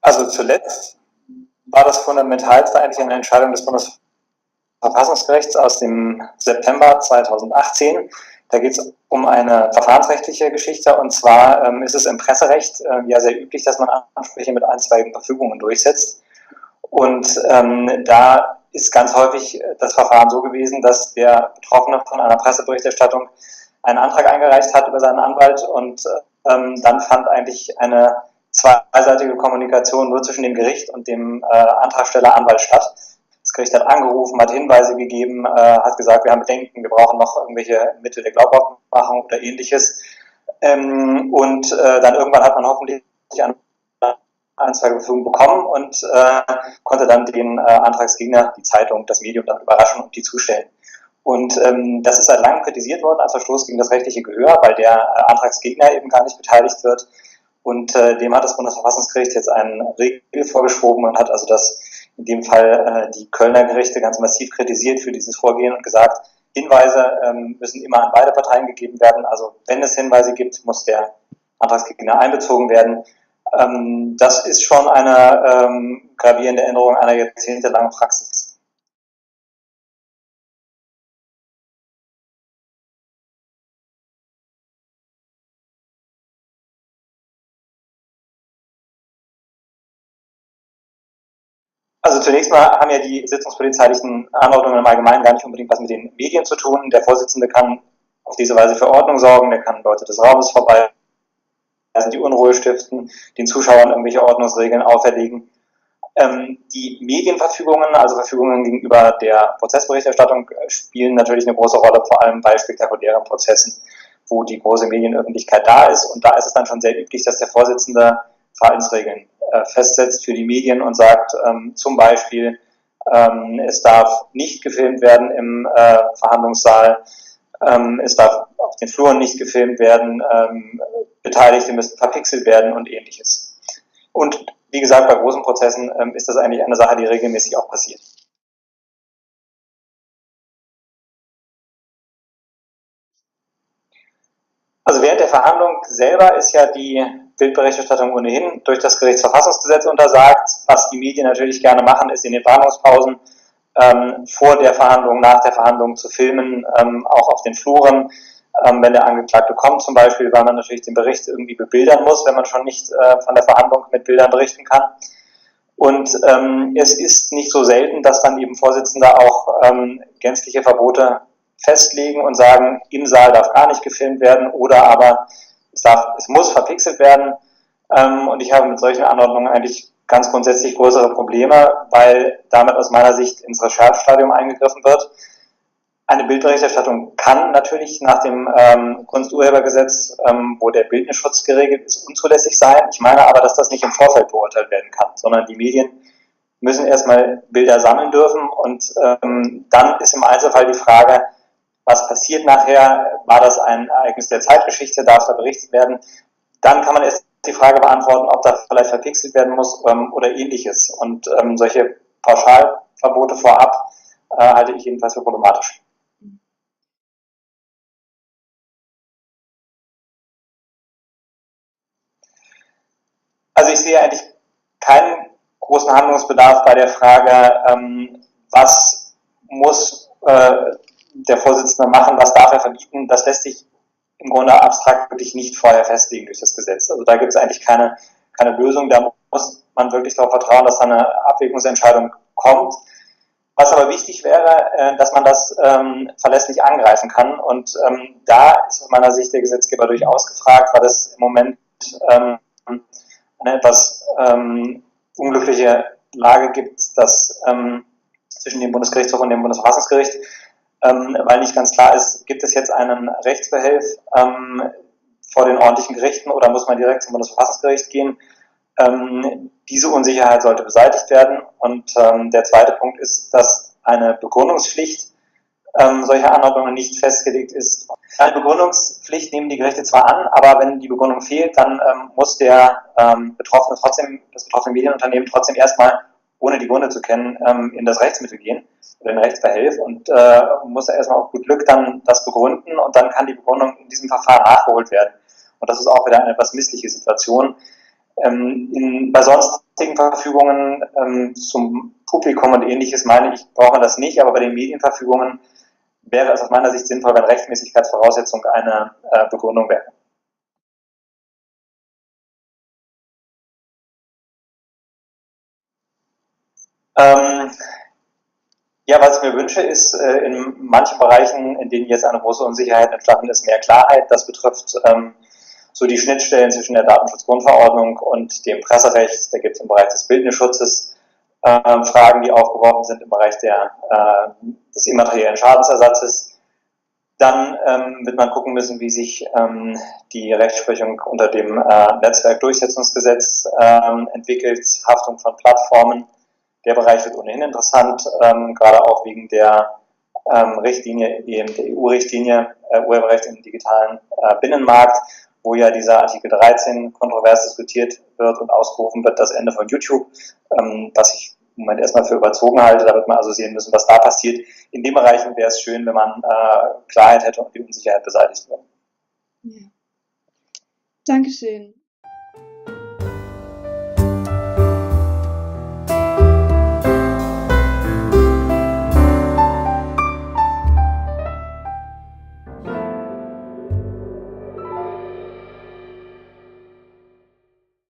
Also zuletzt war das Fundamentalste eigentlich eine Entscheidung des Bundesverfassungsgerichts aus dem September 2018. Da geht es um eine verfahrensrechtliche Geschichte, und zwar ist es im Presserecht ja sehr üblich, dass man Ansprüche mit einstweiligen Verfügungen durchsetzt. Und da ist ganz häufig das Verfahren so gewesen, dass der Betroffene von einer Presseberichterstattung einen Antrag eingereicht hat über seinen Anwalt, und dann fand eigentlich eine zweiseitige Kommunikation nur zwischen dem Gericht und dem Antragsteller Anwalt statt. Das Gericht hat angerufen, hat Hinweise gegeben, hat gesagt, wir haben Bedenken, wir brauchen noch irgendwelche Mittel der Glaubwürdigmachung oder ähnliches. Und dann irgendwann hat man hoffentlich eine Einstweilige bekommen und konnte dann den Antragsgegner, die Zeitung, das Medium dann überraschen und die zustellen. Und das ist seit langem kritisiert worden als Verstoß gegen das rechtliche Gehör, weil der Antragsgegner eben gar nicht beteiligt wird. Und dem hat das Bundesverfassungsgericht jetzt einen Riegel vorgeschoben und hat also das in dem Fall die Kölner Gerichte ganz massiv kritisiert für dieses Vorgehen und gesagt, Hinweise müssen immer an beide Parteien gegeben werden. Also wenn es Hinweise gibt, muss der Antragsgegner einbezogen werden. Das ist schon eine gravierende Änderung einer jahrzehntelangen Praxis. Also zunächst mal haben ja die sitzungspolizeilichen Anordnungen im Allgemeinen gar nicht unbedingt was mit den Medien zu tun. Der Vorsitzende kann auf diese Weise für Ordnung sorgen, der kann Leute des Raumes vorbei, also die Unruhe stiften, den Zuschauern irgendwelche Ordnungsregeln auferlegen. Die Medienverfügungen, also Verfügungen gegenüber der Prozessberichterstattung, spielen natürlich eine große Rolle, vor allem bei spektakulären Prozessen, wo die große Medienöffentlichkeit da ist. Und da ist es dann schon sehr üblich, dass der Vorsitzende Verhaltensregeln festsetzt für die Medien und sagt, zum Beispiel, es darf nicht gefilmt werden im Verhandlungssaal, es darf auf den Fluren nicht gefilmt werden, Beteiligte müssen verpixelt werden und ähnliches. Und wie gesagt, bei großen Prozessen ist das eigentlich eine Sache, die regelmäßig auch passiert. Also während der Verhandlung selber ist ja die Bildberichterstattung ohnehin durch das Gerichtsverfassungsgesetz untersagt. Was die Medien natürlich gerne machen, ist in den Verhandlungspausen vor der Verhandlung, nach der Verhandlung zu filmen, auch auf den Fluren, wenn der Angeklagte kommt zum Beispiel, weil man natürlich den Bericht irgendwie bebildern muss, wenn man schon nicht von der Verhandlung mit Bildern berichten kann. Und es ist nicht so selten, dass dann eben Vorsitzende auch gänzliche Verbote festlegen und sagen, im Saal darf gar nicht gefilmt werden oder aber es muss verpixelt werden. Und ich habe mit solchen Anordnungen eigentlich ganz grundsätzlich größere Probleme, weil damit aus meiner Sicht ins Recherchestadium eingegriffen wird. Eine Bildberichterstattung kann natürlich nach dem Kunsturhebergesetz, wo der Bildnisschutz geregelt ist, unzulässig sein. Ich meine aber, dass das nicht im Vorfeld beurteilt werden kann, sondern die Medien müssen erstmal Bilder sammeln dürfen und dann ist im Einzelfall die Frage, was passiert nachher? War das ein Ereignis der Zeitgeschichte? Darf da berichtet werden? Dann kann man erst die Frage beantworten, ob da vielleicht verpixelt werden muss oder ähnliches. Und solche Pauschalverbote vorab halte ich jedenfalls für problematisch. Also ich sehe eigentlich keinen großen Handlungsbedarf bei der Frage, was muss der Vorsitzende machen, was darf er verbieten. Das lässt sich im Grunde abstrakt wirklich nicht vorher festlegen durch das Gesetz. Also da gibt es eigentlich keine Lösung. Da muss man wirklich darauf vertrauen, dass da eine Abwägungsentscheidung kommt. Was aber wichtig wäre, dass man das verlässlich angreifen kann. Und da ist aus meiner Sicht der Gesetzgeber durchaus gefragt, weil es im Moment eine etwas unglückliche Lage gibt, dass zwischen dem Bundesgerichtshof und dem Bundesverfassungsgericht, weil nicht ganz klar ist, gibt es jetzt einen Rechtsbehelf vor den ordentlichen Gerichten oder muss man direkt zum Bundesverfassungsgericht gehen? Diese Unsicherheit sollte beseitigt werden. Und der zweite Punkt ist, dass eine Begründungspflicht solcher Anordnungen nicht festgelegt ist. Eine Begründungspflicht nehmen die Gerichte zwar an, aber wenn die Begründung fehlt, dann muss das betroffene Medienunternehmen trotzdem erstmal, ohne die Gründe zu kennen, in das Rechtsmittel gehen oder in den Rechtsbehelf und muss erstmal auf gut Glück dann das begründen und dann kann die Begründung in diesem Verfahren nachgeholt werden. Und das ist auch wieder eine etwas missliche Situation. Bei sonst Verfügungen zum Publikum und ähnliches meine ich, braucht man das nicht, aber bei den Medienverfügungen wäre es aus meiner Sicht sinnvoll, wenn Rechtmäßigkeitsvoraussetzung eine Begründung wäre. Ja, was ich mir wünsche, ist in manchen Bereichen, in denen jetzt eine große Unsicherheit entstanden ist, mehr Klarheit. Das betrifft so die Schnittstellen zwischen der Datenschutzgrundverordnung und dem Presserecht. Da gibt es im Bereich des Bildnisschutzes Fragen, die aufgeworfen sind im Bereich des immateriellen Schadensersatzes. Dann wird man gucken müssen, wie sich die Rechtsprechung unter dem Netzwerkdurchsetzungsgesetz entwickelt, Haftung von Plattformen. Der Bereich wird ohnehin interessant, gerade auch wegen der Richtlinie, der EU-Richtlinie, Urheberrecht im digitalen Binnenmarkt, wo ja dieser Artikel 13 kontrovers diskutiert wird und ausgerufen wird, das Ende von YouTube, was ich im Moment erstmal für überzogen halte. Da wird man also sehen müssen, was da passiert. In den Bereichen wäre es schön, wenn man Klarheit hätte und die Unsicherheit beseitigt wird. Ja. Dankeschön.